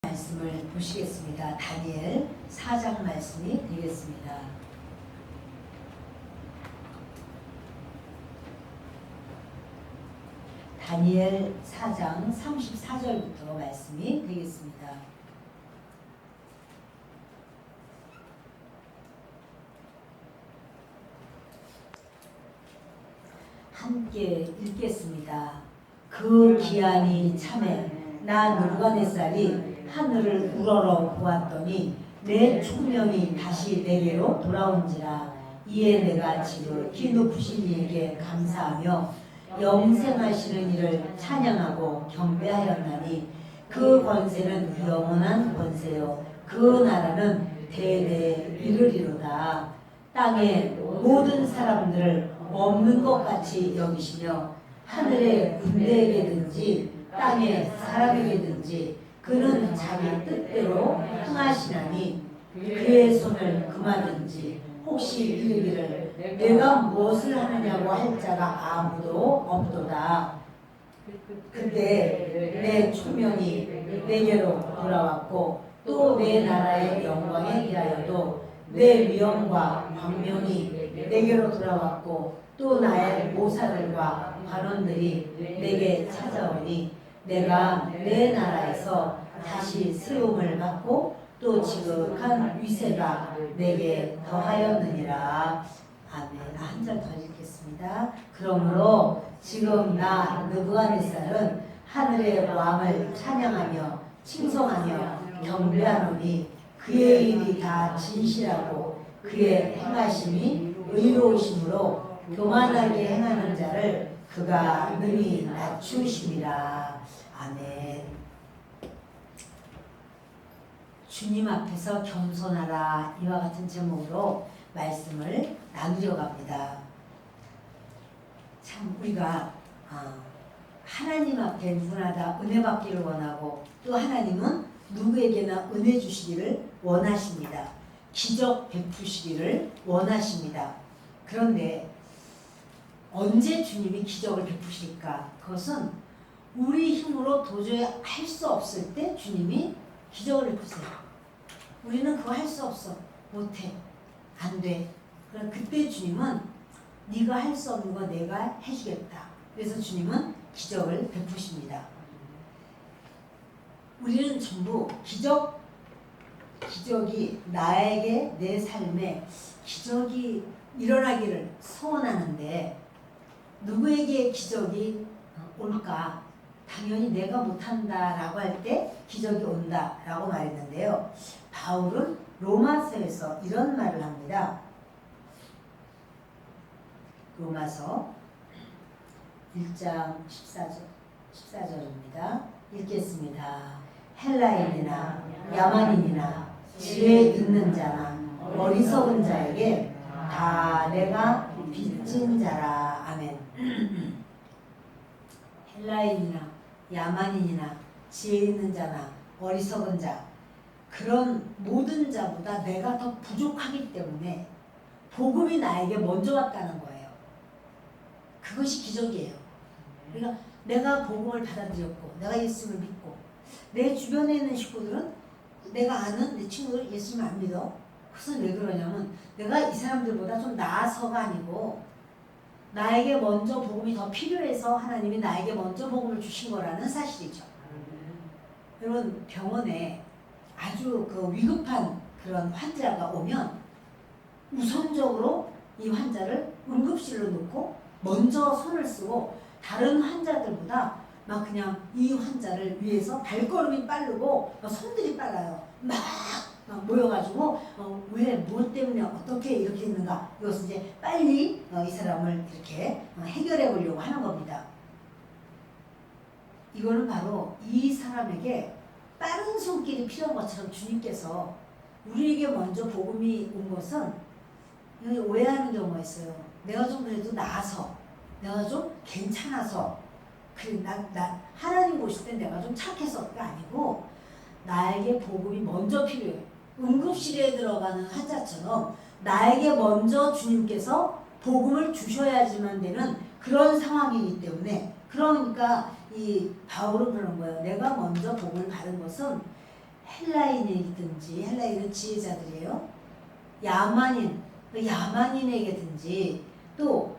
말씀을 보시겠습니다. 다니엘 4장 말씀이 되겠습니다. 다니엘 4장 34절부터 말씀이 되겠습니다. 함께 읽겠습니다. 그 기한이 차매 나 느부갓네살이 하늘을 우러러 보았더니 내 총명이 다시 내게로 돌아온지라. 이에 내가 지극히 높으신 이에게 감사하며 영생하시는 이를 찬양하고 경배하였나니 그 권세는 영원한 권세요 그 나라는 대대에 이르리로다. 땅의 모든 사람들을 없는 것 같이 여기시며 하늘의 군대에게든지 땅의 사람에게든지 그는 자기 뜻대로 행하시나니 그의 손을 금하든지 혹시 이르기를 내가 무엇을 하느냐고 할 자가 아무도 없도다. 그때 내 총명이 내게로 돌아왔고 또 내 나라의 영광에 대하여도 내 위엄과 광명이 내게로 돌아왔고 또 나의 모사들과 관원들이 내게 찾아오니 내가 내 나라에서 다시 세움을 받고 또 지극한 위세가 내게 더하였느니라. 아멘. 한 절 더 읽겠습니다. 그러므로 지금 나 느부갓네살은 하늘의 왕을 찬양하며 칭송하며 경배하노니 그의 일이 다 진실하고 그의 행하심이 의로우심으로 교만하게 행하는 자를 그가 능히 낮추심이라. 아멘. 주님 앞에서 겸손하라, 이와 같은 제목으로 말씀을 나누려고 합니다. 참 우리가 하나님 앞에 누구나 다 은혜 받기를 원하고 또 하나님은 누구에게나 은혜 주시기를 원하십니다. 기적 베푸시기를 원하십니다. 그런데 언제 주님이 기적을 베푸실까? 그것은 우리 힘으로 도저히 할 수 없을 때 주님이 기적을 베푸세요. 우리는 그거 할 수 없어. 못해. 안 돼. 그럼 그때 주님은 네가 할 수 없는 거 내가 해주겠다. 그래서 주님은 기적을 베푸십니다. 우리는 전부 기적이 나에게 내 삶에 기적이 일어나기를 소원하는데 누구에게 기적이 올까? 당연히 내가 못한다라고 할 때 기적이 온다라고 말했는데요. 바울은 로마서에서 이런 말을 합니다. 로마서 1장 14절입니다. 읽겠습니다. 헬라인이나 야만인이나 지혜 있는 자나 어리석은 자에게 다 내가 빚진 자라. 아멘. 헬라인이나 야만인이나 지혜 있는 자나 어리석은 자, 그런 모든 자보다 내가 더 부족하기 때문에 복음이 나에게 먼저 왔다는 거예요. 그것이 기적이에요. 그러니까 내가 복음을 받아들였고 내가 예수를 믿고 내 주변에 있는 식구들은 내가 아는 내 친구들 예수를 안 믿어. 그것은 왜 그러냐면 내가 이 사람들보다 좀 나아서가 아니고 나에게 먼저 복음이 더 필요해서 하나님이 나에게 먼저 복음을 주신 거라는 사실이죠. 여러분 병원에 아주 그 위급한 그런 환자가 오면 우선적으로 이 환자를 응급실로 놓고 먼저 손을 쓰고 다른 환자들보다 막 그냥 이 환자를 위해서 발걸음이 빠르고 손들이 빨라요. 막 모여가지고 왜, 뭐 때문에 어떻게 이렇게 했는가, 이것은 이제 빨리 이 사람을 이렇게 해결해 보려고 하는 겁니다. 이거는 바로 이 사람에게 빠른 손길이 필요한 것처럼 주님께서 우리에게 먼저 복음이 온 것은 오해하는 경우가 있어요. 내가 좀 그래도 나아서, 내가 좀 괜찮아서, 하나님 보실 때 내가 좀 착해서가 아니고 나에게 복음이 먼저 필요해요. 응급실에 들어가는 환자처럼 나에게 먼저 주님께서 복음을 주셔야지만 되는 그런 상황이기 때문에, 그러니까 이 바울은 그런 거예요. 내가 먼저 복음을 받은 것은 헬라인이든지, 헬라인은 지혜자들이에요. 야만인에게든지 또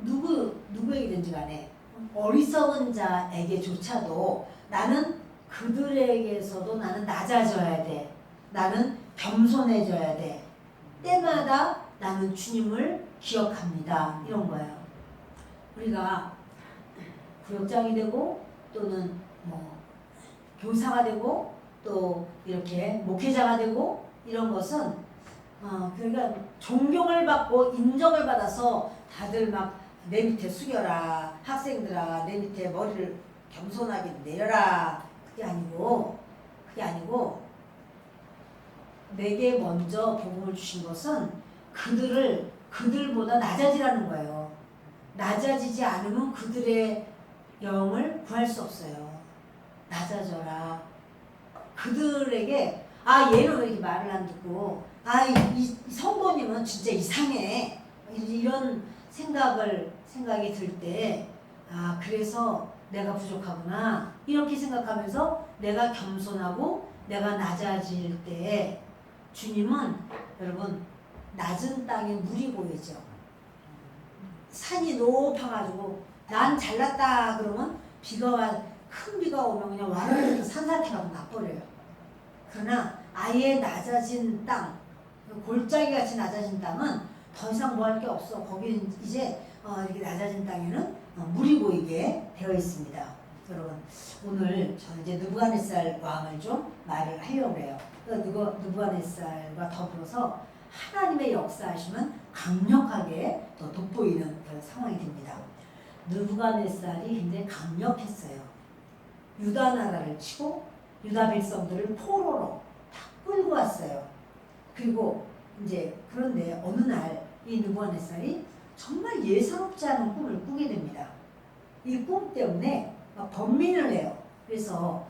누구에게든지 간에 어리석은 자에게조차도 나는 그들에게서도 나는 낮아져야 돼. 나는 겸손해져야 돼. 때마다 나는 주님을 기억합니다. 이런 거예요. 우리가 구역장이 되고 또는 뭐 교사가 되고 또 이렇게 목회자가 되고 이런 것은 그러니까 존경을 받고 인정을 받아서 다들 막 내 밑에 숙여라, 학생들아 내 밑에 머리를 겸손하게 내려라. 그게 아니고 내게 먼저 복음을 주신 것은 그들보다 낮아지라는 거예요. 낮아지지 않으면 그들의 영을 구할 수 없어요. 낮아져라. 그들에게 얘는 왜 이렇게 말을 안 듣고 이 성도님은 진짜 이상해. 이런 생각이 들 때 그래서 내가 부족하구나. 이렇게 생각하면서 내가 겸손하고 내가 낮아질 때 주님은 여러분 낮은 땅에 물이 고이죠. 산이 높아가지고 난 잘났다 그러면 큰 비가 오면 그냥 와르르 산사태가 나버려요. 그러나 아예 낮아진 땅, 골짜기같이 낮아진 땅은 더 이상 뭐 할 게 없어. 거기는 이제 이렇게 낮아진 땅에는 물이 고이게 되어 있습니다. 여러분 오늘 저는 이제 느부갓네살 왕을 좀 말을 하려고 해요. 느부갓네살과 더불어서 하나님의 역사하심은 강력하게 더 돋보이는 그런 상황이 됩니다. 느부갓네살이 굉장히 강력했어요. 유다 나라를 치고 유다 백성들을 포로로 다 끌고 왔어요. 그리고 이제 그런데 어느 날 이 느부갓네살이 정말 예사롭지 않은 꿈을 꾸게 됩니다. 이 꿈 때문에 막 번민을 해요. 그래서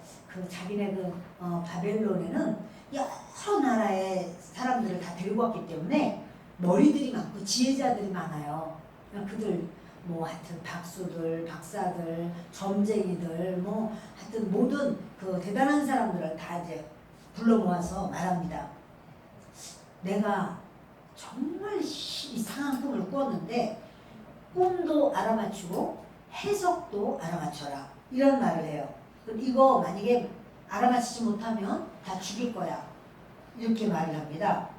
자기네 바벨론에는 여러 나라의 사람들을 다 데리고 왔기 때문에 머리들이 많고 지혜자들이 많아요. 그들 하여튼 박수들, 박사들, 점쟁이들 하여튼 모든 대단한 사람들을 다 이제 불러 모아서 말합니다. 내가 정말 이상한 꿈을 꾸었는데 꿈도 알아맞히고 해석도 알아맞혀라. 이런 말을 해요. 이거 만약에 알아맞히지 못하면 다 죽일 거야. 이렇게 말을 합니다.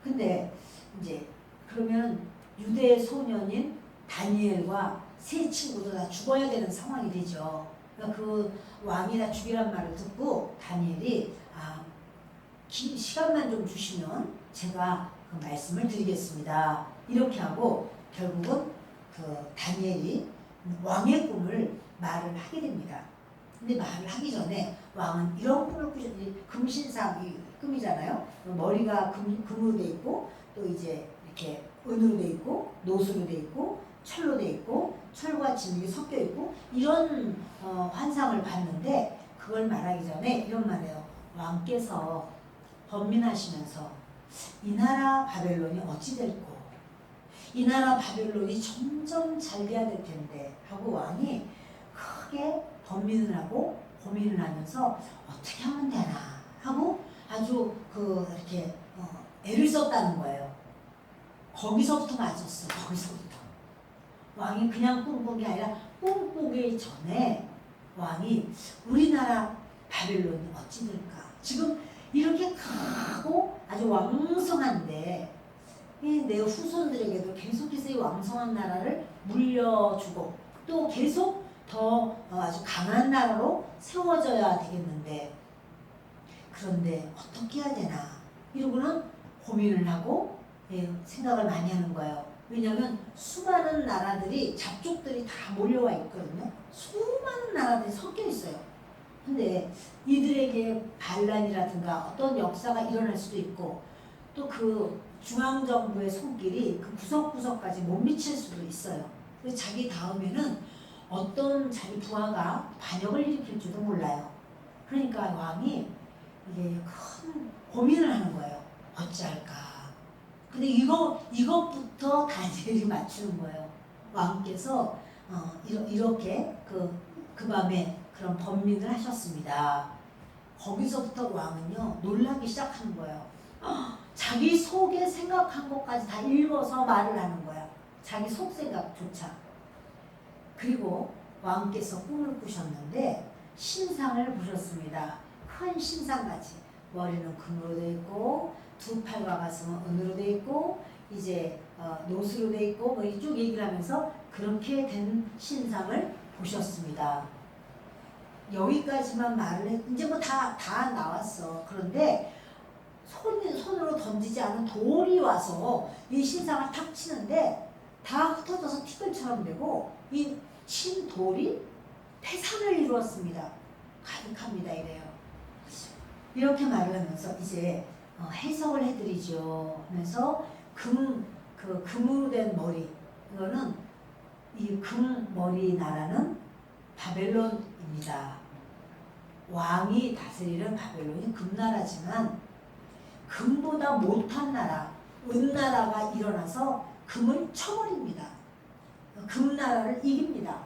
근데 이제 그러면 유대의 소년인 다니엘과 세 친구도 다 죽어야 되는 상황이 되죠. 그러니까 그 왕이 다 죽이란 말을 듣고 다니엘이 시간만 좀 주시면 제가 그 말씀을 드리겠습니다. 이렇게 하고 결국은 다니엘이 왕의 꿈을 말을 하게 됩니다. 근데 말을 하기 전에 왕은 이런 꿈을 꾸셨더니 금신상이 꿈이잖아요. 머리가 금으로 돼 있고 또 이제 이렇게 은으로 돼 있고 노수로 돼 있고 철로 돼 있고 철과 진흙이 섞여 있고 이런 환상을 봤는데 그걸 말하기 전에 이런 말이에요. 왕께서 번민하시면서 이 나라 바벨론이 어찌 될꼬? 이 나라 바벨론이 점점 잘 돼야 될 텐데 하고 왕이 크게 번민을 하고 고민을 하면서 어떻게 하면 되나 하고 아주 이렇게 애를 썼다는 거예요. 거기서부터 맞았어. 거기서부터 왕이 그냥 꿈꾼 게 아니라 꿈꾸기 전에 왕이 우리나라 바벨론이 어찌 될까? 지금 이렇게 크고 아주 왕성한데 내 후손들에게도 계속해서 이 왕성한 나라를 물려주고 또 계속 더 아주 강한 나라로 세워져야 되겠는데 그런데 어떻게 해야 되나 이러고는 고민을 하고 생각을 많이 하는 거예요. 왜냐하면 수많은 나라들이 잡족들이 다 몰려와 있거든요. 수많은 나라들이 섞여 있어요. 근데 이들에게 반란이라든가 어떤 역사가 일어날 수도 있고 또 중앙정부의 손길이 구석구석까지 못 미칠 수도 있어요. 그래서 자기 다음에는 어떤 자기 부하가 반역을 일으킬지도 몰라요. 그러니까 왕이 이게 큰 고민을 하는 거예요. 어찌할까. 근데 이것부터 다니엘이 맞추는 거예요. 왕께서 이렇게 그 밤에 그런 번민을 하셨습니다. 거기서부터 왕은요 놀라기 시작하는 거예요. 자기 속에 생각한 것까지 다 읽어서 말을 하는 거야. 자기 속 생각조차. 그리고 왕께서 꿈을 꾸셨는데 신상을 보셨습니다. 큰 신상같이 머리는 금으로 되어 있고 두 팔과 가슴은 은으로 되어 있고 이제 노수로 되어 있고 뭐 이쪽 얘기를 하면서 그렇게 된 신상을 보셨습니다. 여기까지만 말을 해. 이제 뭐 다 나왔어. 그런데 손으로 던지지 않은 돌이 와서 이 신상을 탁 치는데 다 흩어져서 티끌처럼 되고 이 친 돌이 태산을 이루었습니다. 가득합니다. 이래요. 이렇게 말을 하면서 이제 해석을 해드리죠. 하면서 금으로 된 머리, 이거는 이 금머리 나라는 바벨론입니다. 왕이 다스리는 바벨론이 금나라지만 금보다 못한 나라, 은나라가 일어나서 금을 쳐버립니다. 금나라를 이깁니다.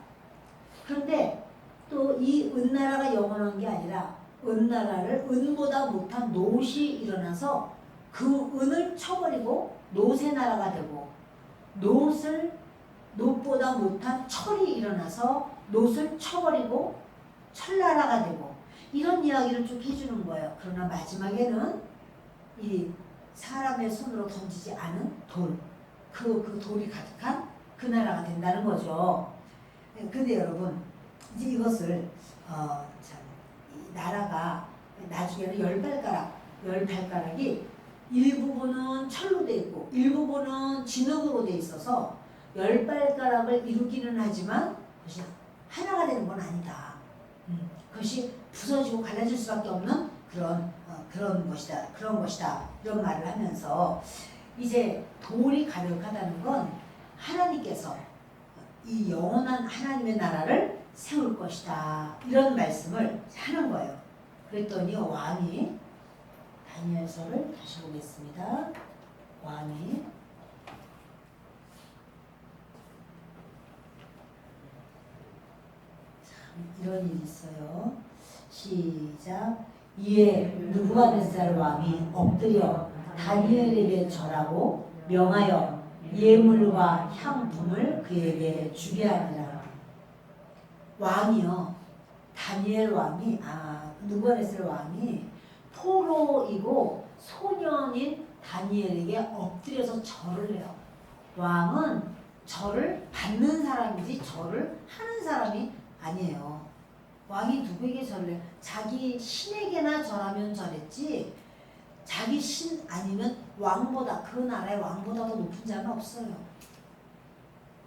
그런데 또 이 은나라가 영원한 게 아니라 은나라를 은보다 못한 노시 일어나서 그 은을 쳐버리고 노새 나라가 되고 노보다 못한 철이 일어나서 노를 쳐버리고 철나라가 되고 이런 이야기를 쭉 해주는 거예요. 그러나 마지막에는 이 사람의 손으로 던지지 않은 돌, 그 돌이 가득한 그 나라가 된다는 거죠. 근데 여러분 이제 이것을 이 나라가 나중에는 10발가락이 일부분은 철로 돼 있고 일부분은 진흙으로 돼 있어서 10발가락을 이루기는 하지만 그것이 하나가 되는 건 아니다. 그것이 부서지고 갈라질 수밖에 없는 그런 것이다. 이런 말을 하면서 이제 돌이 가득하다는 건 하나님께서 이 영원한 하나님의 나라를 세울 것이다. 이런 말씀을 하는 거예요. 그랬더니 왕이 다니엘서를 다시 보겠습니다. 왕이 참 이런 일이 있어요. 시작. 이에 느부갓네살 왕이 엎드려 다니엘에게 절하고 명하여 예물과 향품을 그에게 주게 하니라. 왕이요, 다니엘 왕이 느부갓네살 왕이 포로이고 소년인 다니엘에게 엎드려서 절을 해요. 왕은 절을 받는 사람이지 절을 하는 사람이 아니에요. 왕이 누구에게 절을 해요? 자기 신에게나 절하면 절했지 자기 신 아니면 왕보다 그 나라의 왕보다 더 높은 자는 없어요.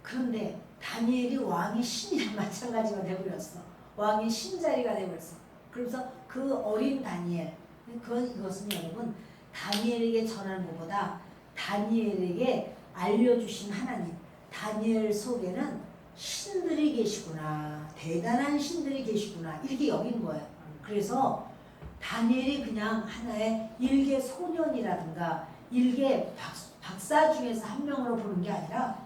그런데 다니엘이 왕의 신이랑 마찬가지가 되어버렸어. 왕의 신자리가 되어버렸어. 그래서 그 어린 다니엘, 이것은 여러분 다니엘에게 전하는 것보다 다니엘에게 알려주신 하나님, 다니엘 속에는 신들이 계시구나, 대단한 신들이 계시구나 이렇게 여긴 거예요. 그래서 다니엘이 그냥 하나의 일개 소년이라든가 일개 박사 중에서 한 명으로 보는 게 아니라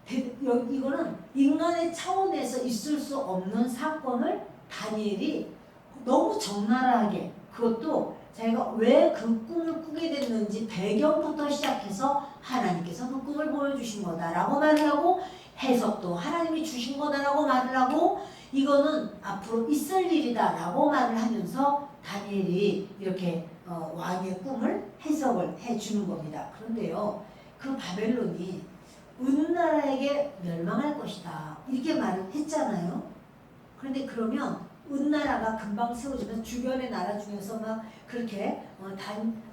이거는 인간의 차원에서 있을 수 없는 사건을 다니엘이 너무 적나라하게, 그것도 자기가 왜 그 꿈을 꾸게 됐는지 배경부터 시작해서 하나님께서 그 꿈을 보여주신 거다라고 말을 하고 해석도 하나님이 주신 거다라고 말을 하고 이거는 앞으로 있을 일이다라고 말을 하면서 다니엘이 이렇게 왕의 꿈을 해석을 해주는 겁니다. 그런데요, 그 바벨론이 은나라에게 멸망할 것이다 이렇게 말을 했잖아요. 그런데 그러면 은나라가 금방 세워지면 주변의 나라 중에서 막 그렇게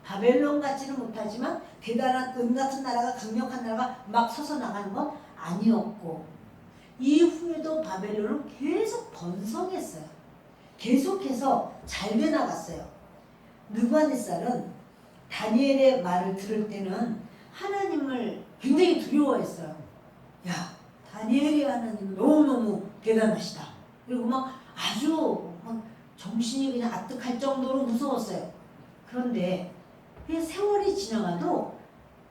바벨론 같지는 못하지만 대단한 은 같은 나라가, 강력한 나라가 막 서서 나가는 건 아니었고, 이후에도 바벨론은 계속 번성했어요. 계속해서 잘 돼 나갔어요. 느부갓네살은 다니엘의 말을 들을 때는 하나님을 굉장히 두려워했어요. 야, 다니엘이 하나님은 너무너무 대단하시다. 그리고 막 아주 막 정신이 그냥 아득할 정도로 무서웠어요. 그런데 세월이 지나가도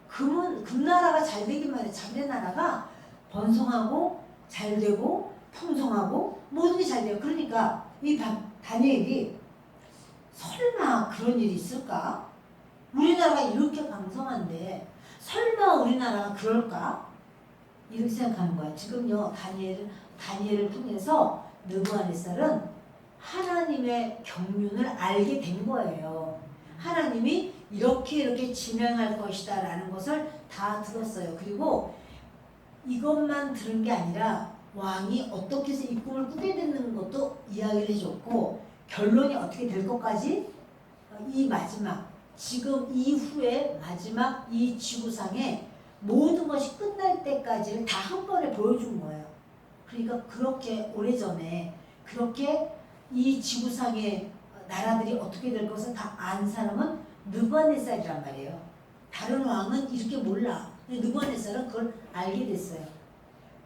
금나라가 잘 되기만 해. 자기네 나라가 번성하고 잘 되고 풍성하고 모든 게 잘 돼요. 그러니까 이 다니엘이 설마 그런 일이 있을까? 우리나라가 이렇게 강성한데 설마 우리나라가 그럴까? 이렇게 생각하는 거야. 지금요 다니엘을 통해서 느부갓네살은 하나님의 경륜을 알게 된 거예요. 하나님이 이렇게 진행할 것이다 라는 것을 다 들었어요. 그리고 이것만 들은 게 아니라 왕이 어떻게 해서 이 꿈을 꾸게 되는 것도 이야기를 해줬고 결론이 어떻게 될 것까지 이 마지막 지금 이후에 마지막 이 지구상에 모든 것이 끝날 때까지를 다 한 번에 보여준 거예요. 그러니까 그렇게 오래전에 그렇게 이 지구상의 나라들이 어떻게 될 것을 다 안 사람은 느부갓네살이란 말이에요. 다른 왕은 이렇게 몰라. 느부갓네살은 그걸 알게 됐어요.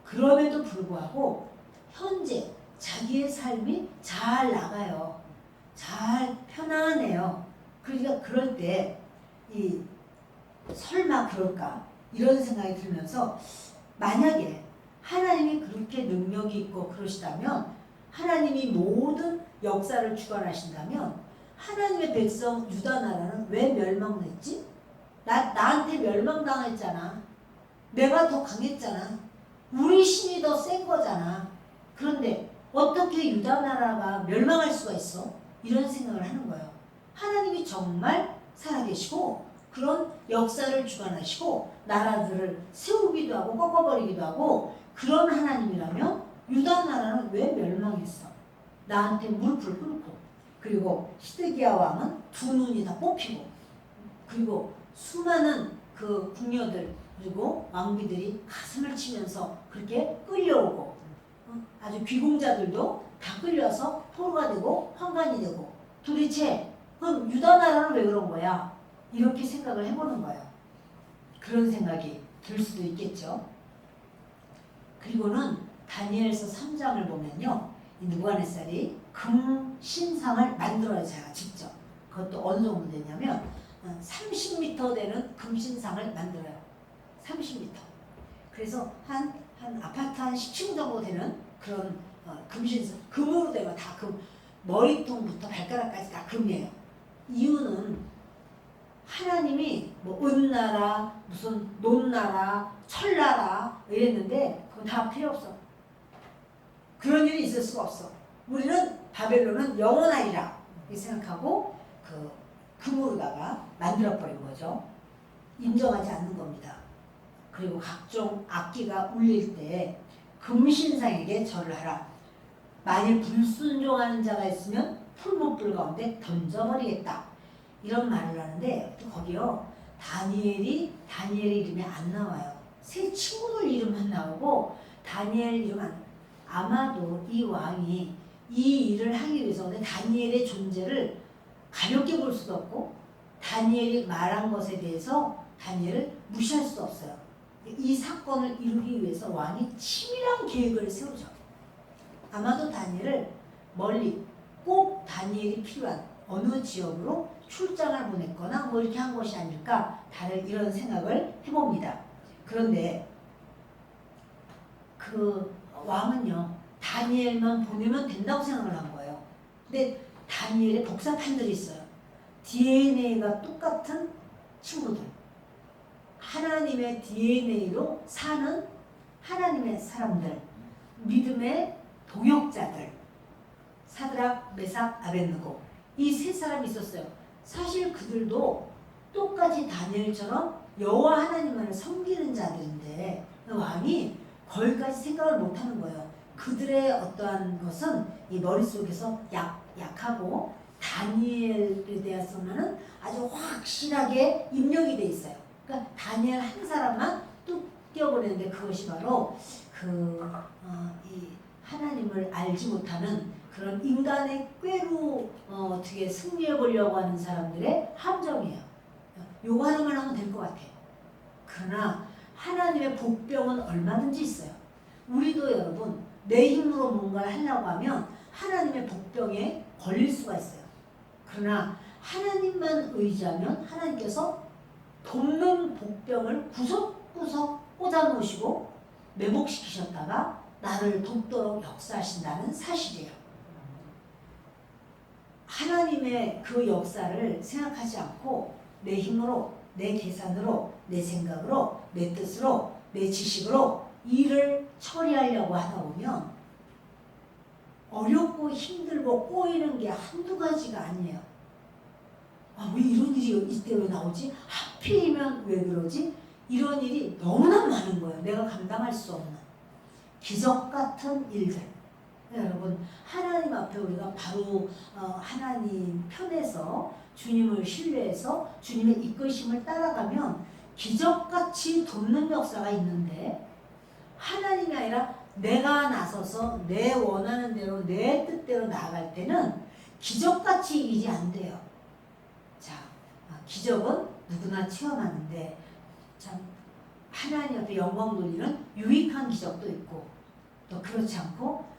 그럼에도 불구하고 현재 자기의 삶이 잘 나가요. 잘 편안해요. 그러니까 그럴 때 이 설마 그럴까 이런 생각이 들면서 만약에 하나님이 그렇게 능력이 있고 그러시다면 하나님이 모든 역사를 주관하신다면 하나님의 백성 유다 나라는 왜 멸망했지? 나한테 멸망당했잖아. 내가 더 강했잖아. 우리 신이 더 센 거잖아. 그런데 어떻게 유다 나라가 멸망할 수가 있어? 이런 생각을 하는 거예요. 하나님이 정말 살아계시고 그런 역사를 주관하시고 나라들을 세우기도 하고 꺾어버리기도 하고 그런 하나님이라면 유다 나라는 왜 멸망했어? 나한테 무릎을 꿇고 그리고 시드기야 왕은 두 눈이 다 뽑히고 그리고 수많은 그 궁녀들 그리고 왕비들이 가슴을 치면서 그렇게 끌려오고 아주 귀공자들도 다 끌려서 포로가 되고 환관이 되고 도대체 그럼 유다 나라는 왜 그런 거야? 이렇게 생각을 해보는 거예요. 그런 생각이 들 수도 있겠죠. 그리고는 다니엘서 3장을 보면요. 이 느부갓네살이 금신상을 만들어요. 제가 직접. 그것도 어느 정도 되냐면 30m 되는 금신상을 만들어요. 30m. 그래서 한 아파트 한 10층 정도 되는 그런 금신상. 금으로 되면 다 금. 머리통부터 발가락까지 다 금이에요. 이유는 하나님이 뭐 은나라, 무슨 논나라, 철나라 이랬는데 그건 다 필요 없어. 그런 일이 있을 수가 없어. 우리는 바벨론은 영원하리라 이렇게 생각하고 그 금으로다가 만들어버린 거죠. 인정하지 않는 겁니다. 그리고 각종 악기가 울릴 때 금신상에게 절을 하라. 만일 불순종하는 자가 있으면 풀무불 가운데 던져버리겠다. 이런 말을 하는데 거기요 다니엘 이름이 안 나와요. 세 친구들 이름만 나오고 다니엘 이름 안. 아마도 이 왕이 이 일을 하기 위해서 다니엘의 존재를 가볍게 볼 수도 없고 다니엘이 말한 것에 대해서 다니엘을 무시할 수도 없어요. 이 사건을 이루기 위해서 왕이 치밀한 계획을 세우죠. 아마도 다니엘을 멀리 꼭 다니엘이 필요한 어느 지역으로 출장을 보냈거나 뭐 이렇게 한 것이 아닐까 다들 이런 생각을 해봅니다. 그런데 그 왕은요 다니엘만 보내면 된다고 생각을 한 거예요. 근데 다니엘의 복사판들이 있어요. DNA가 똑같은 친구들. 하나님의 DNA로 사는 하나님의 사람들. 믿음의 동역자들. 사드락, 메삭, 아벳느고. 이 세 사람이 있었어요. 사실 그들도 똑같이 다니엘처럼 여호와 하나님만을 섬기는 자들인데 왕이 거기까지 생각을 못하는 거예요. 그들의 어떠한 것은 이 머릿속에서 약하고 다니엘에 대해서는 아주 확실하게 입력이 돼 있어요. 그러니까 다니엘 한 사람만 뚝 띄워버리는데 그것이 바로 이 하나님을 알지 못하는 그런 인간의 꾀로 어떻게 승리해 보려고 하는 사람들의 함정이에요. 요거 하나만 하면 될 것 같아요. 그러나 하나님의 복병은 얼마든지 있어요. 우리도 여러분 내 힘으로 뭔가를 하려고 하면 하나님의 복병에 걸릴 수가 있어요. 그러나 하나님만 의지하면 하나님께서 돕는 복병을 구석구석 꽂아 놓으시고 매복시키셨다가 나를 돕도록 역사하신다는 사실이에요. 하나님의 그 역사를 생각하지 않고 내 힘으로, 내 계산으로, 내 생각으로, 내 뜻으로, 내 지식으로 일을 처리하려고 하다 보면 어렵고 힘들고 꼬이는 게 한두 가지가 아니에요. 아, 왜 이런 일이 이때 왜 나오지? 하필이면 왜 그러지? 이런 일이 너무나 많은 거예요. 내가 감당할 수 없는 기적 같은 일들. 네, 여러분, 하나님 앞에 우리가 바로 하나님 편에서 주님을 신뢰해서 주님의 이끄심을 따라가면 기적같이 돕는 역사가 있는데, 하나님이 아니라 내가 나서서 내 원하는 대로 내 뜻대로 나아갈 때는 기적같이 일이 안 돼요. 자, 기적은 누구나 체험하는데 참 하나님 앞에 영광 돌리는 유익한 기적도 있고, 또 그렇지 않고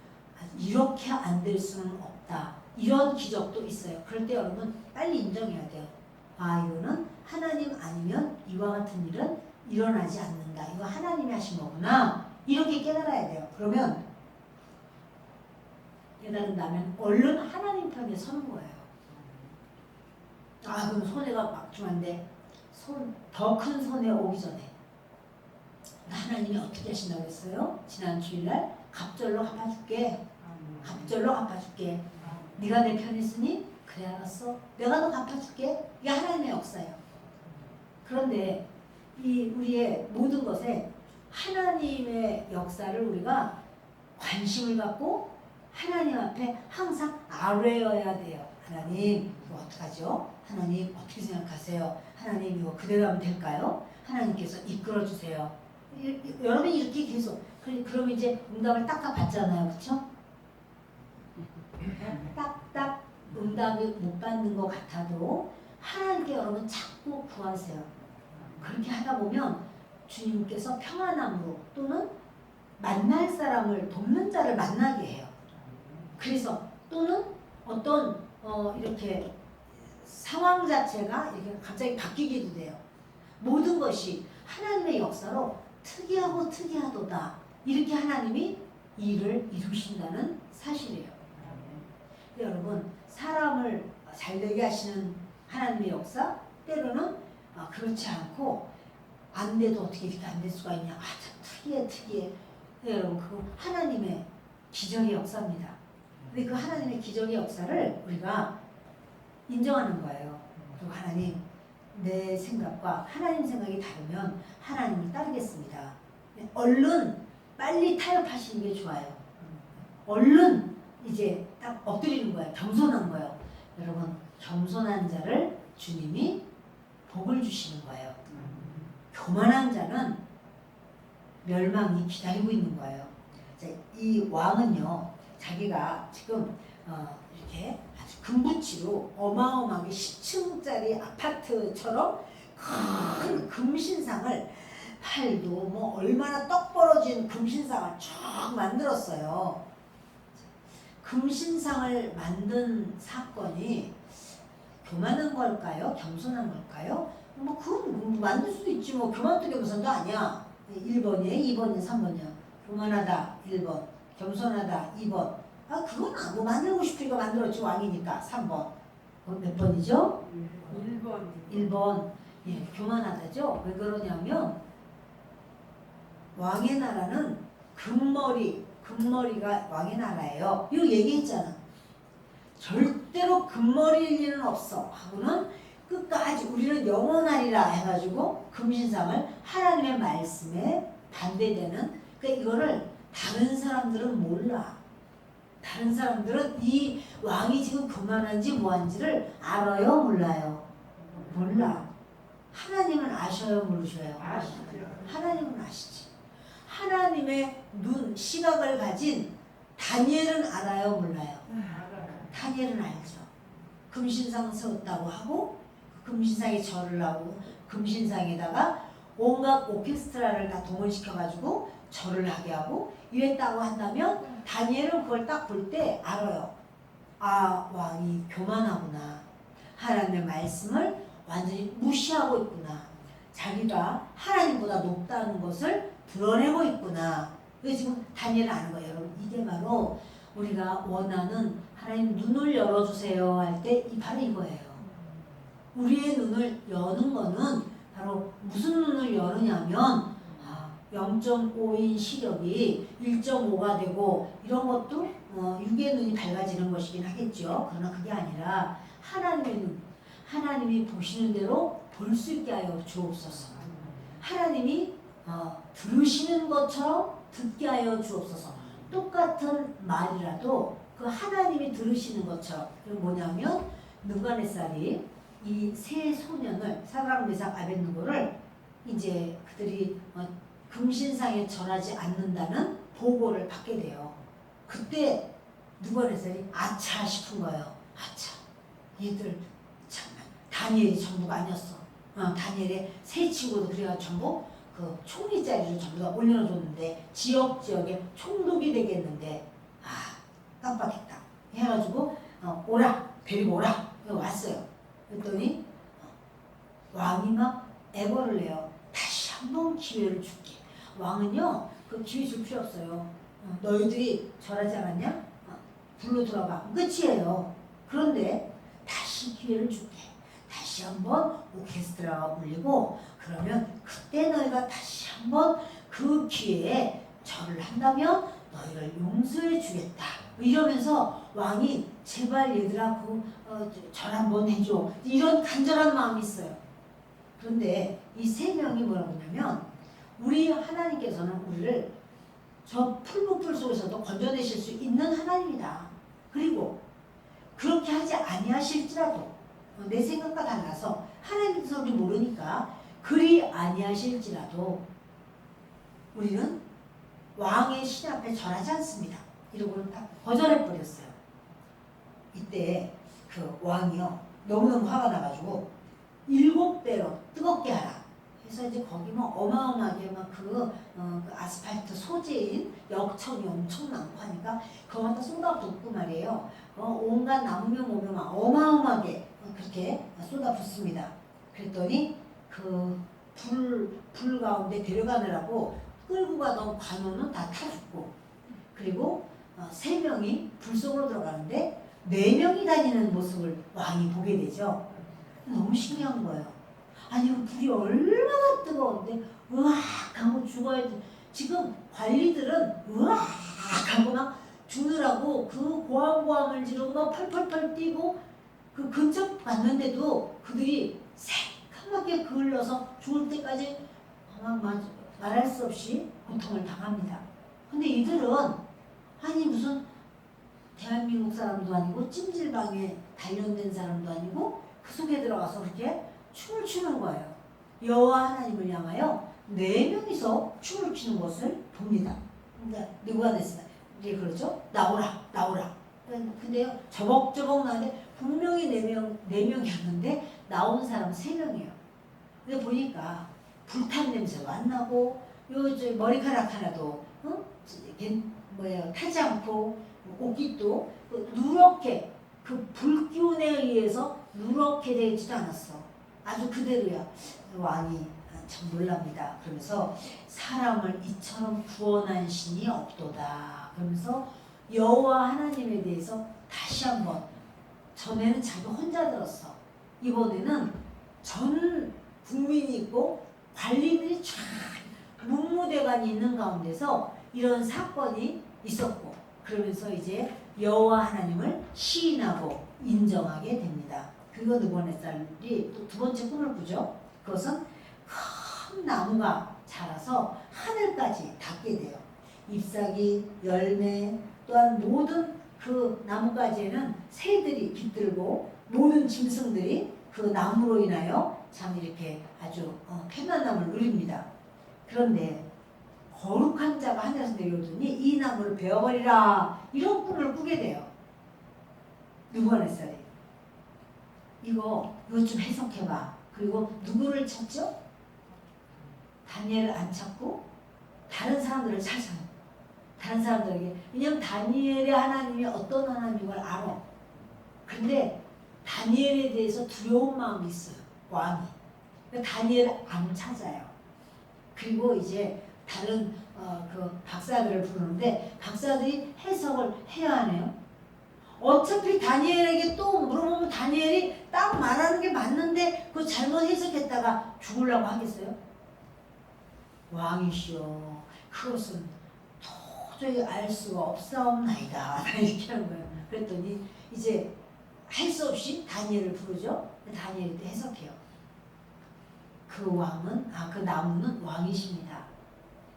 이렇게 안 될 수는 없다, 이런 기적도 있어요. 그럴 때 여러분 빨리 인정해야 돼요. 아, 이거는 하나님 아니면 이와 같은 일은 일어나지 않는다, 이거 하나님이 하신 거구나, 이렇게 깨달아야 돼요. 그러면 깨달은다면 얼른 하나님 편에 서는 거예요. 아, 그럼 손해가 막중한데 더 큰 손해 오기 전에 하나님이 어떻게 하신다고 했어요? 지난 주일날 갑절로 갚아줄게. 갑절로 갚아줄게. 네가 내 편에 있으니 그래 알았어. 내가 너 갚아줄게. 이게 하나님의 역사예요. 그런데 이 우리의 모든 것에 하나님의 역사를 우리가 관심을 갖고 하나님 앞에 항상 아뢰어야 돼요. 하나님 이거 어떡하죠? 하나님 어떻게 생각하세요? 하나님 이거 그대로 하면 될까요? 하나님께서 이끌어 주세요. 여러분이 이렇게 계속 그럼 이제 응답을 딱딱 받잖아요. 그렇죠? 딱딱 응답을 못 받는 것 같아도 하나님께 여러분 자꾸 구하세요. 그렇게 하다 보면 주님께서 평안함으로 또는 만날 사람을 돕는 자를 만나게 해요. 그래서 또는 어떤 이렇게 상황 자체가 이렇게 갑자기 바뀌기도 돼요. 모든 것이 하나님의 역사로 특이하고 특이하도다, 이렇게 하나님이 일을 이루신다는 사실이에요. 여러분, 사람을 잘되게 하시는 하나님의 역사, 때로는 그렇지 않고 안 돼도 어떻게 이렇게 안 될 수가 있냐, 참 특이해. 여러분, 그거 하나님의 기적의 역사입니다. 근데 그 하나님의 기적의 역사를 우리가 인정하는 거예요. 그리고 하나님, 내 생각과 하나님 생각이 다르면 하나님을 따르겠습니다. 얼른 빨리 타협하시는 게 좋아요. 얼른 이제 딱 엎드리는 거예요. 겸손한 거예요. 여러분, 겸손한 자를 주님이 복을 주시는 거예요. 교만한 자는 멸망이 기다리고 있는 거예요. 이 왕은요, 자기가 지금 이렇게 아주 금붙이로 어마어마하게 10층짜리 아파트처럼 큰 금신상을, 팔도 뭐 얼마나 떡 벌어진 금신상을 쫙 만들었어요. 금신상을 만든 사건이 교만한 걸까요? 겸손한 걸까요? 뭐 그건 만들 수도 있지, 뭐 교만도 겸손도 아니야. 1번이에요? 2번이에요? 3번이에요? 교만하다 1번, 겸손하다 2번. 아, 그건 뭐 만들고 싶으니까 만들었지, 왕이니까. 3번. 몇 번이죠? 1번. 1번. 예, 교만하다죠. 왜 그러냐면 왕의 나라는 금머리가 왕의 나라예요. 이거 얘기했잖아. 절대로 금머리일 일은 없어 하고는 끝까지 우리는 영원하리라 해가지고 금신상을 하나님의 말씀에 반대되는, 그러니까 이거를 다른 사람들은 몰라. 다른 사람들은 이 왕이 지금 교만한지 뭐한지를 알아요, 몰라요? 몰라. 하나님은 아셔요, 모르셔요? 아시죠. 하나님은 아시지. 하나님의 눈, 시각을 가진 다니엘은 알아요, 몰라요? 알아요. 다니엘은 알죠. 금신상 세웠다고 하고 금신상에 절을 하고 금신상에다가 온갖 오케스트라를 다 동원시켜가지고 절을 하게 하고 이랬다고 한다면 다니엘은 그걸 딱 볼 때 알아요. 아, 왕이 교만하구나. 하나님의 말씀을 완전히 무시하고 있구나. 자기가 하나님보다 높다는 것을 드러내고 있구나. 그래서 지금 다니엘은 아는 거예요. 여러분, 이게 바로 우리가 원하는 하나님 눈을 열어주세요 할 때 바로 이거예요. 우리의 눈을 여는 거는 바로 무슨 눈을 여느냐면 0.5인 시력이 1.5가 되고 이런 것도 육의 눈이 밝아지는 것이긴 하겠죠. 그러나 그게 아니라 하나님의 눈, 하나님이 보시는 대로 볼 수 있게 하여 주옵소서. 하나님이 들으시는 것처럼 듣게 하여 주옵소서. 똑같은 말이라도 그 하나님이 들으시는 것처럼. 그게 뭐냐면 느부갓네살이 이 세 소년을 사드락 메삭 아벳느고를 이제 그들이 금신상에 절하지 않는다는 보고를 받게 돼요. 그때 느부갓네살이 아차 싶은 거예요. 아차, 얘들 정말 다니엘이 전부가 아니었어. 다니엘의 세 친구도 그래가 전부 그 총리 자리를 전부 다 올려놓았는데 지역에 총독이 되겠는데 깜빡했다 해가지고 오라, 데리고 오라 왔어요. 그랬더니 왕이 막 애걸을 해요. 다시 한번 기회를 줄게. 왕은요 그 기회 줄 필요 없어요. 너희들이 절하지 않았냐? 불로 들어가. 끝이에요. 그런데 다시 기회를 줄게. 다시 한번 오케스트라가 울리고 그러면 그때 너희가 다시 한번 그 기회에 절을 한다면 너희를 용서해 주겠다. 이러면서 왕이 제발 얘들아 절 한번 해줘. 이런 간절한 마음이 있어요. 그런데 이 세 명이 뭐라고 하냐면 우리 하나님께서는 우리를 저 풀무풀 속에서도 건져내실 수 있는 하나님이다. 그리고 그렇게 하지 아니하실지라도 내 생각과 달라서 하나님 뜻을 우리 모르니까 그리 아니하실지라도 우리는 왕의 신 앞에 절하지 않습니다. 이러고는 딱 거절해버렸어요. 이때 그 왕이요 너무너무 화가 나가지고 7배로 뜨겁게 하라. 그래서 이제 거기 뭐 어마어마하게 막 그 아스팔트 소재인 역청이 엄청 많고 하니까 그거만 쏟아붓고 말이에요. 온갖 나무면 뭐면 막 어마어마하게 그렇게 쏟아붓습니다. 그랬더니 그 불 가운데 데려가느라고 끌고 가던 관원은 다 타 죽고 그리고 3명이 불 속으로 들어가는데 4명이 다니는 모습을 왕이 보게 되죠. 너무 신기한 거예요. 아니 불이 얼마나 뜨거운데 으악 하고 죽어야 돼. 지금 관리들은 으악 하고 막 죽느라고 그 고함고함을 지르고 막 펄펄펄 뛰고 그 근처 갔는데도 그들이 새까맣게 그을려서 죽을 때까지 말할 수 없이 고통을 당합니다. 근데 이들은 아니 무슨 대한민국 사람도 아니고 찜질방에 단련된 사람도 아니고 그 속에 들어가서 그렇게 춤을 추는 거예요. 여호와 하나님을 향하여 4명이서 춤을 추는 것을 봅니다. 근데 누가 됐어요? 이게 그러죠? 나오라, 나오라. 근데요, 저벅저벅 나는데 분명히 4명이었는데 나온 사람 3명이에요. 근데 보니까 불탄 냄새가 안 나고 요 머리카락 하나도 타지 않고 옷깃도 누렇게 그 불기운에 의해서 누렇게 되지도 않았어. 아주 그대로야. 왕이 참 놀랍니다. 그러면서 사람을 이처럼 구원한 신이 없도다. 그러면서 여호와 하나님에 대해서 다시 한번 전에는 자기 혼자 들었어. 이번에는 전 국민이 있고 관리들이 쫙 문무대관이 있는 가운데서 이런 사건이 있었고 그러면서 이제 여호와 하나님을 시인하고 인정하게 됩니다. 그리고 느부갓네살이 또 두 번째 꿈을 꾸죠. 그것은 큰 나무가 자라서 하늘까지 닿게 돼요. 잎사귀, 열매 또한 모든 그 나무가지에는 새들이 깃들고 모든 짐승들이 그 나무로 인하여 참 이렇게 아주 편안함을 누립니다. 그런데 거룩한 자가 하늘에서 내려오더니 이 나무를 베어버리라 이런 꿈을 꾸게 돼요. 느부갓네살이 이거 좀 해석해봐. 그리고 누구를 찾죠? 다니엘을 안 찾고 다른 사람들을 찾아요. 다른 사람들에게. 왜냐면 다니엘의 하나님이 어떤 하나님인 걸 알아. 근데 다니엘에 대해서 두려운 마음이 있어요. 왕이. 그러니까 다니엘을 안 찾아요. 그리고 이제 다른 그 박사들을 부르는데 박사들이 해석을 해야 하네요. 어차피 다니엘에게 또 물어보면 다니엘이 딱 말하는 게 맞는데 그거 잘못 해석했다가 죽으려고 하겠어요? 왕이시여 그것은 도저히 알 수가 없사옵나이다. 이렇게 하는 거예요. 그랬더니 이제 할 수 없이 다니엘을 부르죠. 다니엘이 해석해요. 그 왕은 그 나무는 왕이십니다.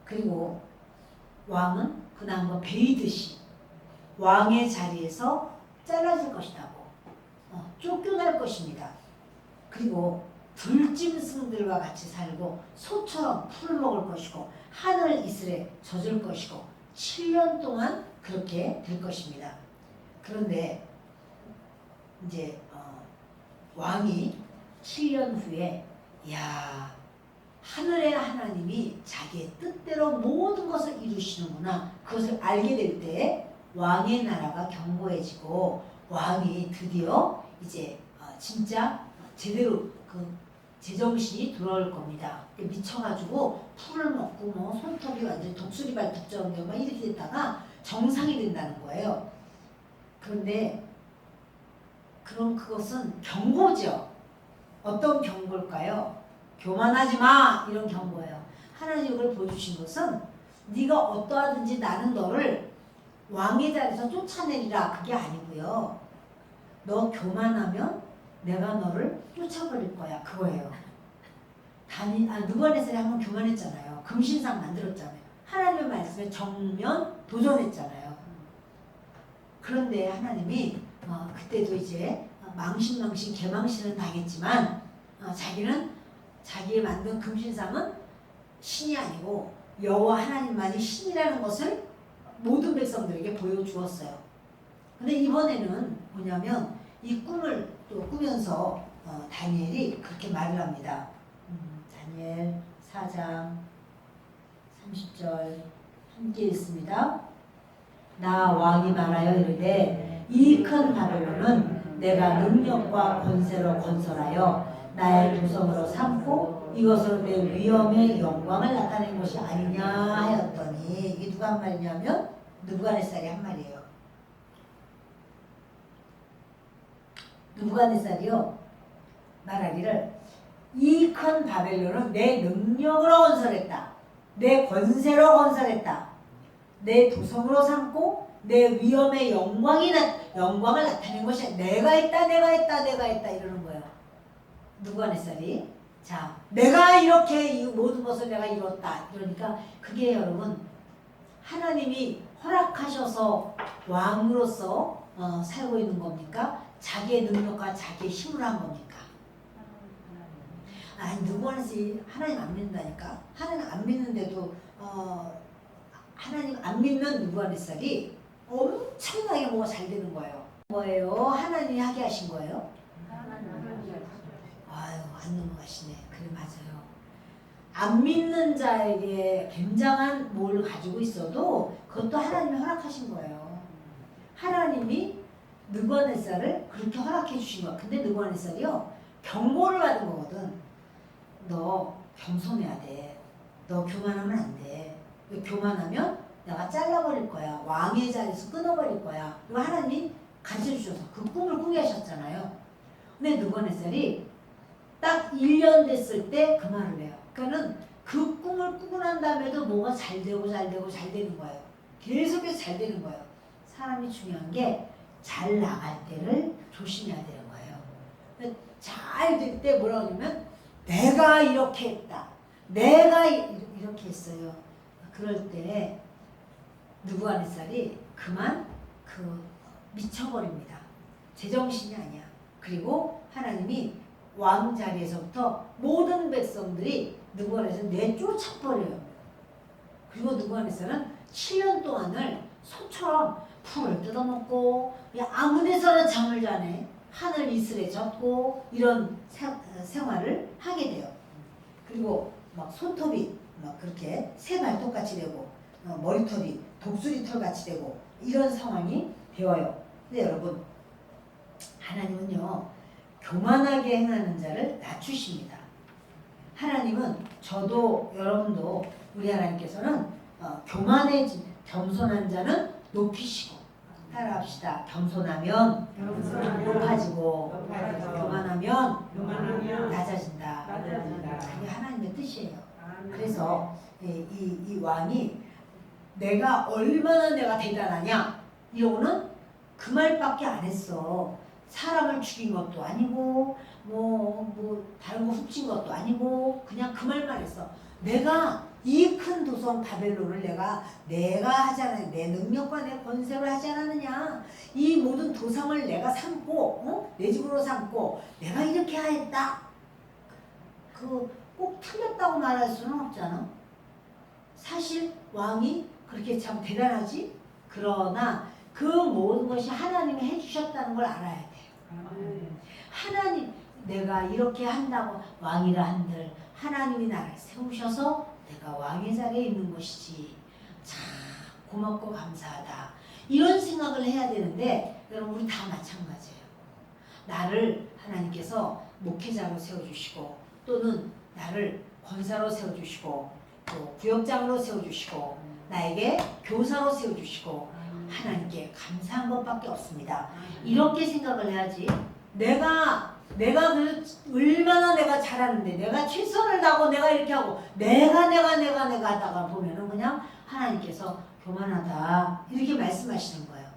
그리고 왕은 그 나무가 베이듯이 왕의 자리에서 잘라질 것이라고 쫓겨날 것입니다. 그리고 들짐승들과 같이 살고 소처럼 풀을 먹을 것이고 하늘 이슬에 젖을 것이고 7년 동안 그렇게 될 것입니다. 그런데 이제 왕이 7년 후에 야 하늘의 하나님이 자기의 뜻대로 모든 것을 이루시는구나 그것을 알게 될 때 왕의 나라가 견고해지고 왕이 드디어 이제 진짜 제대로 그 제정신이 돌아올 겁니다. 미쳐가지고 풀을 먹고 뭐 손톱이 완전 독수리 발톱처럼 막 이렇게 됐다가 정상이 된다는 거예요. 그런데 그럼 그것은 경고죠. 어떤 경고일까요? 교만하지 마 이런 경고예요. 하나님 이걸 보여주신 것은 네가 어떠하든지 나는 너를 왕의 자리에서 쫓아내리라 그게 아니고요. 너 교만하면 내가 너를 쫓아버릴 거야 그거예요. 느부갓네살이 한번 교만했잖아요. 금신상 만들었잖아요. 하나님의 말씀에 정면 도전했잖아요. 그런데 하나님이 그때도 이제 망신 개망신은 당했지만 자기는 자기의 만든 금신상은 신이 아니고 여호와 하나님만이 신이라는 것을 모든 백성들에게 보여주었어요. 근데 이번에는 뭐냐면 이 꿈을 또 꾸면서 다니엘이 그렇게 말을 합니다. 다니엘 4장 30절 함께 읽습니다. 나 왕이 말하여 이르되 이 큰 바벨론은 내가 능력과 권세로 건설하여 나의 도성으로 삼고 이것으로 내 위엄의 영광을 나타낸 것이 아니냐 하였더니 이게 누가 한 말이냐면 느부갓네살이 한 말이에요. 느부갓네살이요 말하기를 이 큰 바벨론은 내 능력으로 건설했다. 내 권세로 건설했다. 내 도성으로 삼고 내 위엄의 영광을 나타낸 것이 내가 했다 이러는 거예요. 느부갓네살이 자 내가 이렇게 이 모든 것을 내가 이뤘다 이러니까 그게 여러분 하나님이 허락하셔서 왕으로서 살고 있는 겁니까? 자기의 능력과 자기의 힘으로 한 겁니까? 아니 느부갓네살이 하나님 안 믿는다니까. 하나님 안 믿는데도 하나님 안 믿는 느부갓네살이 엄청나게 뭐가 잘 되는 거예요. 뭐예요? 하나님이 하게 하신 거예요? 아유 안 넘어가시네. 그래 맞아요. 안 믿는 자에게 굉장한 뭘 가지고 있어도 그것도 하나님이 허락하신 거예요. 하나님이 느부갓네살을 그렇게 허락해 주신 거야. 근데 느부갓네살이요 경고를 받은 거거든. 너 겸손해야 돼. 너 교만하면 안 돼. 교만하면 내가 잘라버릴 거야. 왕의 자리에서 끊어버릴 거야. 이거 하나님이 가르쳐 주셔서 그 꿈을 꾸게 하셨잖아요. 근데 느부갓네살이 딱 1년 됐을 때 그 말을 해요. 그러니까는 그 꿈을 꾸고 난 다음에도 뭐가 잘 되는 거예요. 계속해서 잘 되는 거예요. 사람이 중요한 게 잘 나갈 때를 조심해야 되는 거예요. 잘 될 때 뭐라고 하냐면 내가 이렇게 했다. 내가 이렇게 했어요. 그럴 때 느부갓네살이 그만 미쳐버립니다. 제정신이 아니야. 그리고 하나님이 왕 자리에서부터 모든 백성들이 느부갓네살을 내쫓아버려요. 그리고 느부갓네살은 7년 동안을 소처럼 풀을 뜯어먹고 아무 데서나 잠을 자네. 하늘 이슬에 젖고 이런 생활을 하게 돼요. 그리고 막 손톱이 막 그렇게 새 발톱같이 되고 머리털이 독수리털같이 되고 이런 상황이 되어요. 근데 여러분 하나님은요 교만하게 행하는 자를 낮추십니다. 하나님은 저도 여러분도 우리 하나님께서는 교만해진 겸손한 자는 높이시고 따라합시다. 겸손하면 높아지고 교만하면 낮아진다. 그게 하나님의 뜻이에요. 그래서 이 왕이 내가 얼마나 내가 대단하냐 이거는 그 말밖에 안 했어. 사람을 죽인 것도 아니고 뭐 다른 거 훔친 것도 아니고 그냥 그 말만 했어. 내가 이 큰 도성 바벨론을 내가 하지 않았냐. 내 능력과 내 권세로 하지 않았느냐. 이 모든 도성을 내가 삼고 내 집으로 삼고 내가 이렇게 하였다. 꼭 틀렸다고 말할 수는 없잖아. 사실 왕이 그렇게 참 대단하지. 그러나 그 모든 것이 하나님이 해주셨다는 걸 알아야 돼요. 하나님 내가 이렇게 한다고 왕이라 한들 하나님이 나를 세우셔서 내가 왕의 자리에 있는 것이지. 참 고맙고 감사하다. 이런 생각을 해야 되는데 여러분 우리 다 마찬가지예요. 나를 하나님께서 목회자로 세워주시고 또는 나를 권사로 세워주시고 또 구역장으로 세워주시고 나에게 교사로 세워주시고 하나님께 감사한 것밖에 없습니다. 이렇게 생각을 해야지. 내가 얼마나 내가 잘하는데 내가 최선을 다하고 내가 이렇게 하고 내가 하다가 보면은 그냥 하나님께서 교만하다 이렇게 말씀하시는 거예요.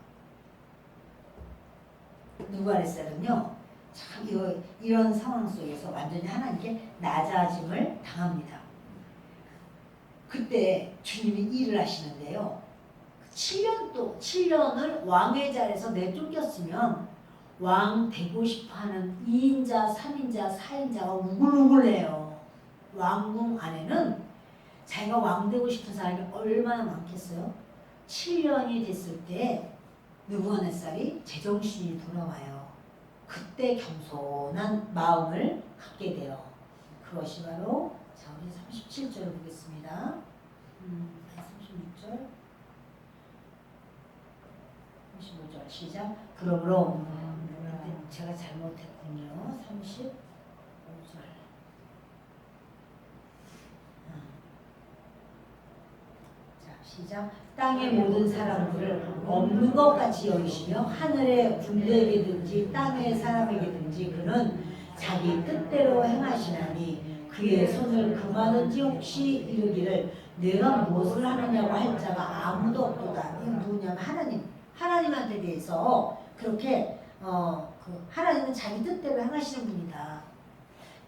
누가레살은요 참 이런 상황 속에서 완전히 하나님께 낮아짐을 당합니다. 그때 주님이 일을 하시는데요. 7년을 왕의 자리에서 내쫓겼으면 왕 되고 싶어하는 2인자, 3인자, 4인자가 우글우글해요. 왕궁 안에는 자기가 왕 되고 싶은 사람이 얼마나 많겠어요? 7년이 됐을 때 느부갓네살이 제정신이 돌아와요. 그때 겸손한 마음을 갖게 돼요. 그것이 바로 자 우리 37절 보겠습니다. 36절 35절 시작. 그러므로 제가 잘못했군요. 35절 자 시작. 땅의 모든 사람들을 없는 것 같이 여기시며 하늘의 군대에게든지 땅의 사람에게든지 그는 자기 뜻대로 행하시나니 그의 손을 금하든지 혹시 이르기를 내가 무엇을 하느냐고 할 자가 아무도 없도다. 이건 누구냐면 하나님한테 대해서 그렇게 하나님은 자기 뜻대로 행하시는 분이다.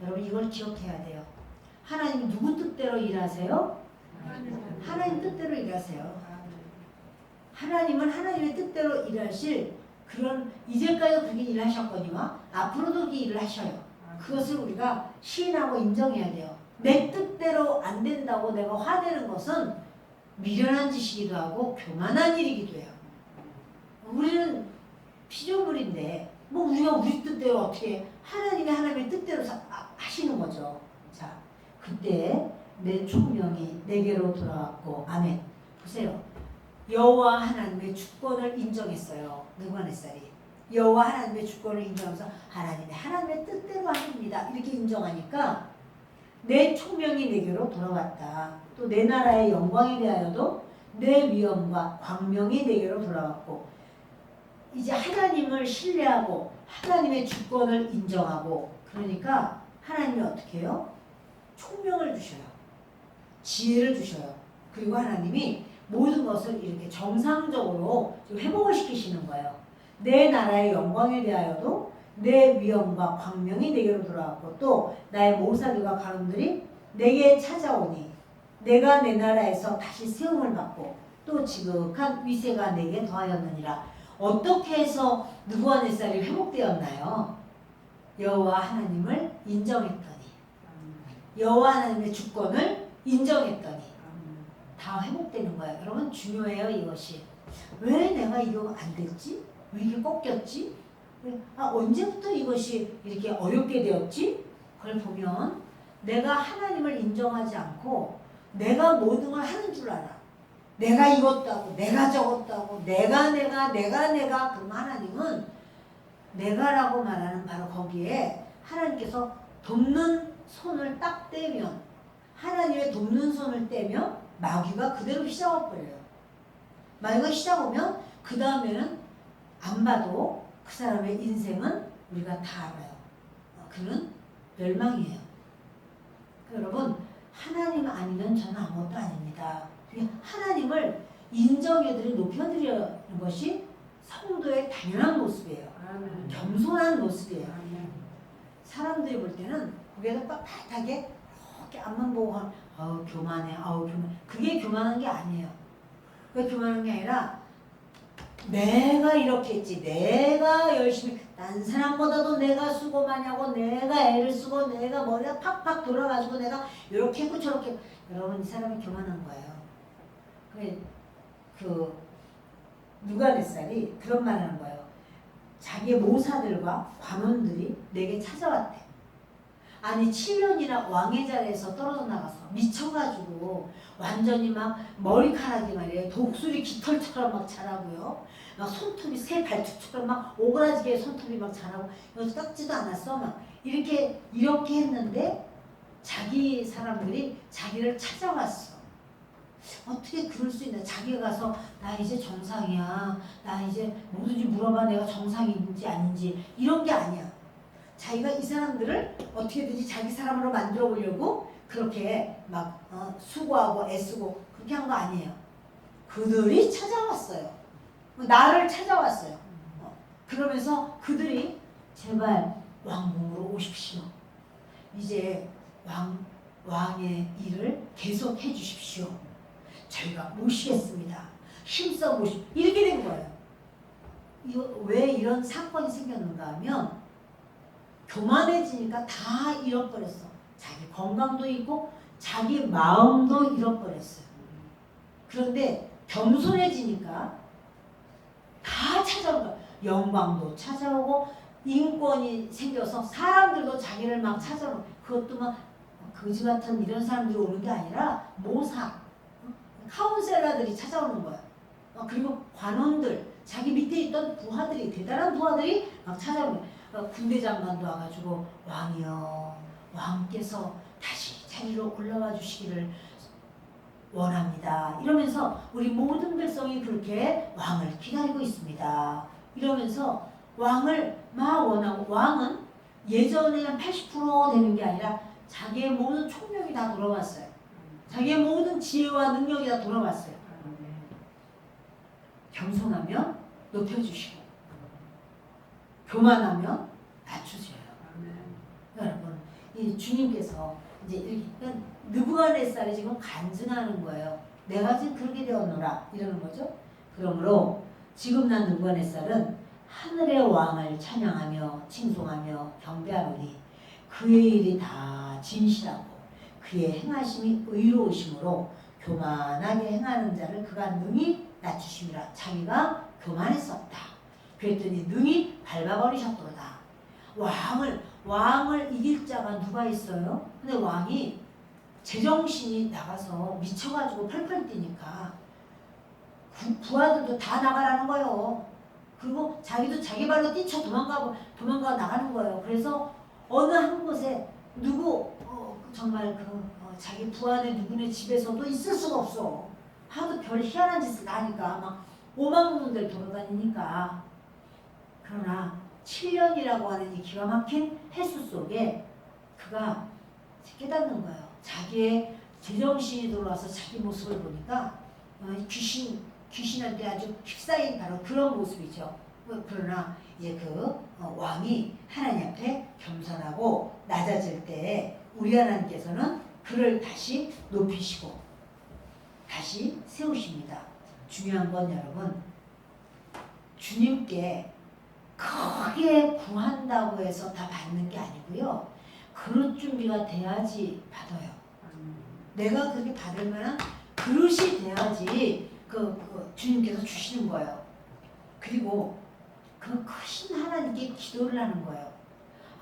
여러분 이걸 기억해야 돼요. 하나님이 누구 뜻대로 일하세요? 하나님 뜻대로 일하세요. 하나님은 하나님의 뜻대로 일하실 그런 이제까지 그렇게 일하셨거니와 앞으로도 그렇게 일을 하셔요. 그것을 우리가 시인하고 인정해야 돼요. 내 뜻대로 안 된다고 내가 화내는 것은 미련한 짓이기도 하고 교만한 일이기도 해요. 우리는 피조물인데 우리가 우리 뜻대로 어떻게 하나님의 뜻대로 하시는 거죠. 자, 그때 내 총명이 내게로 돌아왔고 아멘. 보세요. 여호와 하나님의 주권을 인정했어요. 느부갓네살이 여호와 하나님의 주권을 인정해서 하나님의 뜻대로 하십니다. 이렇게 인정하니까 내 총명이 내게로 돌아왔다. 또 내 나라의 영광에 대하여도 내 위엄과 광명이 내게로 돌아왔고 이제 하나님을 신뢰하고 하나님의 주권을 인정하고 그러니까 하나님이 어떻게 해요? 총명을 주셔요. 지혜를 주셔요. 그리고 하나님이 모든 것을 이렇게 정상적으로 회복을 시키시는 거예요. 내 나라의 영광에 대하여도 내 위엄과 광명이 내게로 돌아왔고 또 나의 모사들과 가론들이 내게 찾아오니 내가 내 나라에서 다시 세움을 받고 또 지극한 위세가 내게 더하였느니라. 어떻게 해서 느부갓네살이 회복되었나요? 여호와 하나님을 인정했더니 여호와 하나님의 주권을 인정했더니 다 회복되는 거예요. 여러분 중요해요 이것이. 왜 내가 이거 안 됐지? 왜 이게 꺾였지? 언제부터 이것이 이렇게 어렵게 되었지? 그걸 보면 내가 하나님을 인정하지 않고 내가 모든 걸 하는 줄 알아. 내가 이것도 하고 내가 저것도 하고 내가 그럼 하나님은 내가라고 말하는 바로 거기에 하나님께서 돕는 손을 딱 떼면 하나님의 돕는 손을 떼면 마귀가 그대로 휘잡아 버려요. 마귀가 휘잡아 오면 그 다음에는 안 봐도 그 사람의 인생은 우리가 다 알아요. 그는 멸망이에요. 여러분 하나님 아니면 저는 아무것도 아닙니다. 하나님을 인정해드리고 높여드리는 것이 성도의 당연한 모습이에요. 겸손한 모습이에요. 사람들이 볼 때는 고개를 빳빳하게 이렇게 앞만 보고 교만해, 교만. 그게 교만한 게 아니에요. 그게 교만한 게 아니라 내가 이렇게 했지, 내가 열심히, 딴 사람보다도 내가 수고 많이 하고, 내가 애를 쓰고, 내가 머리가 팍팍 돌아가지고, 내가 이렇게 했고 저렇게 했고. 여러분 이 사람이 교만한 거예요. 누가네살이 그런 말을 하는 거예요. 자기의 모사들과 관원들이 내게 찾아왔대. 아니 7년이나 왕의 자리에서 떨어져 나가서 미쳐가지고 완전히 막 머리카락이 말이에요. 독수리 깃털처럼 막 자라고요. 막 손톱이 새 발톱처럼 막 오그라지게 손톱이 막 자라고 여기서 깎지도 않았어. 막 이렇게 했는데 자기 사람들이 자기를 찾아왔어. 어떻게 그럴 수 있나? 자기가 가서 나 이제 정상이야. 나 이제 뭐든지 물어봐. 내가 정상인지 아닌지. 이런 게 아니야. 자기가 이 사람들을 어떻게든지 자기 사람으로 만들어 보려고 그렇게 막 수고하고 애쓰고 그렇게 한 거 아니에요. 그들이 찾아왔어요. 나를 찾아왔어요. 그러면서 그들이 제발 왕궁으로 오십시오. 이제 왕의 일을 계속 해주십시오. 저희가 모시겠습니다. 힘써 이렇게 된 거예요. 왜 이런 사건이 생겼는가 하면 교만해지니까 다 잃어버렸어. 자기 건강도 잃고 자기 마음도 잃어버렸어요. 그런데 겸손해지니까 다 찾아온 거야. 영광도 찾아오고 인권이 생겨서 사람들도 자기를 막 찾아오고 그것도 막 거지 같은 이런 사람들이 오는 게 아니라 모사, 카운셀러들이 찾아오는 거야. 그리고 관원들, 자기 밑에 있던 부하들이 대단한 부하들이 막 찾아오는 거야. 군대 장관도 와가지고 왕이여 왕께서 다시 자리로 올라와 주시기를 원합니다. 이러면서 우리 모든 백성이 그렇게 왕을 기다리고 있습니다. 이러면서 왕을 막 원하고 왕은 예전에 한 80% 되는 게 아니라 자기의 모든 총력이 다 돌아왔어요. 자기의 모든 지혜와 능력이 다 돌아왔어요. 겸손하면 높여주시고 교만하면 낮추세요. 여러분 이 주님께서 이제 이렇게 느부갓네살이 지금 간증하는 거예요. 내가 지금 그렇게 되었노라 이러는 거죠. 그러므로 지금 난 느부갓네살은 하늘의 왕을 찬양하며 칭송하며 경배하노니 그의 일이 다 진실하고 그의 행하심이 의로우심으로 교만하게 행하는 자를 그가 능히 낮추심이라. 자기가 교만했었다. 그랬더니 능히 밟아버리셨도다. 왕을 이길 자가 누가 있어요? 근데 왕이 제정신이 나가서 미쳐가지고 펄펄 뛰니까 부하들도 다 나가라는 거예요. 그리고 자기도 자기 발로 뛰쳐 도망가 나가는 거예요. 그래서 어느 한 곳에 정말 자기 부하네 누구네 집에서도 있을 수가 없어. 하도 별 희한한 짓을 하니까 막 오만 군데를 돌아다니니까. 그러나 7년이라고 하는 이 기가 막힌 횟수 속에 그가 깨닫는 거예요. 자기의 제정신이 돌아와서 자기 모습을 보니까 귀신한테 아주 휩싸인 바로 그런 모습이죠. 그러나 이제 왕이 하나님 앞에 겸손하고 낮아질 때 우리 하나님께서는 그를 다시 높이시고 다시 세우십니다. 중요한 건 여러분 주님께 크게 구한다고 해서 다 받는 게 아니고요. 그릇 준비가 돼야지 받아요. 내가 그렇게 받을 만한 그릇이 돼야지 주님께서 주시는 거예요. 그리고 그 크신 하나님께 기도를 하는 거예요.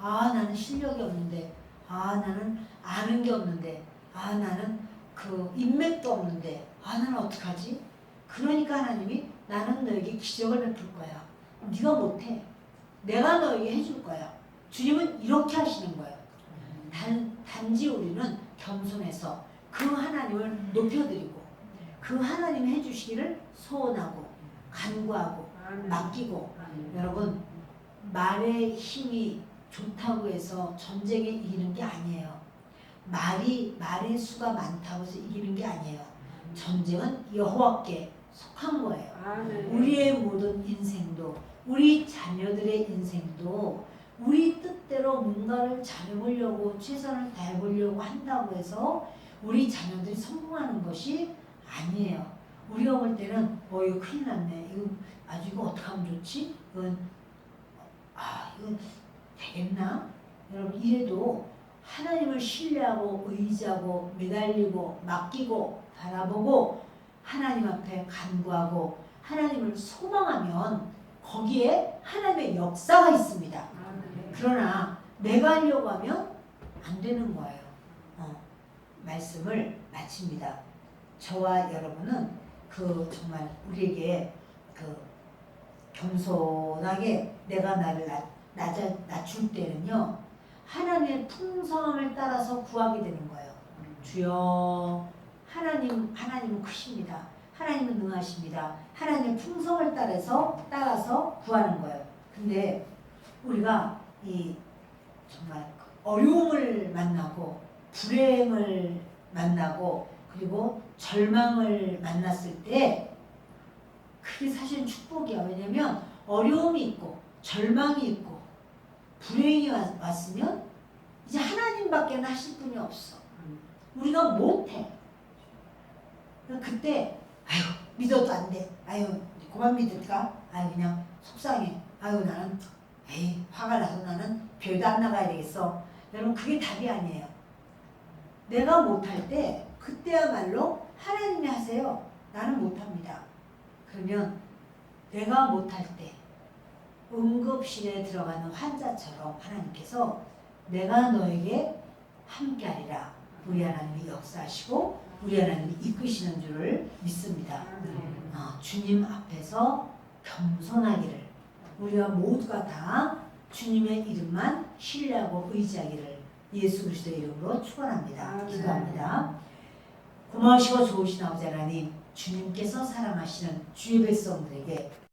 나는 실력이 없는데, 나는 아는 게 없는데, 나는 인맥도 없는데, 나는 어떡하지? 그러니까 하나님이 나는 너에게 기적을 베풀 거야. 네가 못해. 내가 너에게 해줄 거야. 주님은 이렇게 하시는 거예요. 단지 우리는 겸손해서 그 하나님을 높여드리고 그 하나님이 해주시기를 소원하고 간구하고 맡기고. 여러분, 말의 힘이 좋다고 해서 전쟁에 이기는 게 아니에요. 말의 수가 많다고 해서 이기는 게 아니에요. 전쟁은 여호와께 속한 거예요. 우리의 모든 인생도, 우리 자녀들의 인생도 우리 뜻대로 뭔가를 잘해보려고 최선을 다해보려고 한다고 해서 우리 자녀들이 성공하는 것이 아니에요. 우리가 볼 때는 이거 큰일 났네. 이거 어떻게 하면 좋지? 이건 되겠나? 여러분, 이래도 하나님을 신뢰하고 의지하고 매달리고 맡기고 바라보고 하나님 앞에 간구하고 하나님을 소망하면 거기에 하나님의 역사가 있습니다. 그러나 내가 하려고 하면 안 되는 거예요. 말씀을 마칩니다. 저와 여러분은 정말 우리에게 겸손하게 내가 나를 낮출 때는요, 하나님의 풍성함을 따라서 구하게 되는 거예요. 주여, 하나님은 크십니다. 하나님은 능하십니다. 하나님의 풍성을 따라서 구하는 거예요. 근데 우리가 정말 어려움을 만나고 불행을 만나고 그리고 절망을 만났을 때 그게 사실은 축복이야. 왜냐면 어려움이 있고 절망이 있고 불행이 왔으면 이제 하나님밖에 하실 분이 없어. 우리가 못해. 그때 믿어도 안 돼. 그만 믿을까? 그냥 속상해. 나는 화가 나서 나는 교회도 안 나가야 되겠어. 여러분, 그게 답이 아니에요. 내가 못할 때 그때야말로 하나님이 하세요. 나는 못합니다. 그러면 내가 못할 때 응급실에 들어가는 환자처럼 하나님께서 내가 너에게 함께하리라. 우리 하나님이 역사하시고 우리 하나님이 이끄시는 줄을 믿습니다. 주님 앞에서 겸손하기를, 우리가 모두가 다 주님의 이름만 신뢰하고 의지하기를 예수 그리스도의 이름으로 축원합니다. 기도합니다. 고마우시고 좋으신 아버지 하나님, 주님께서 사랑하시는 주의 백성들에게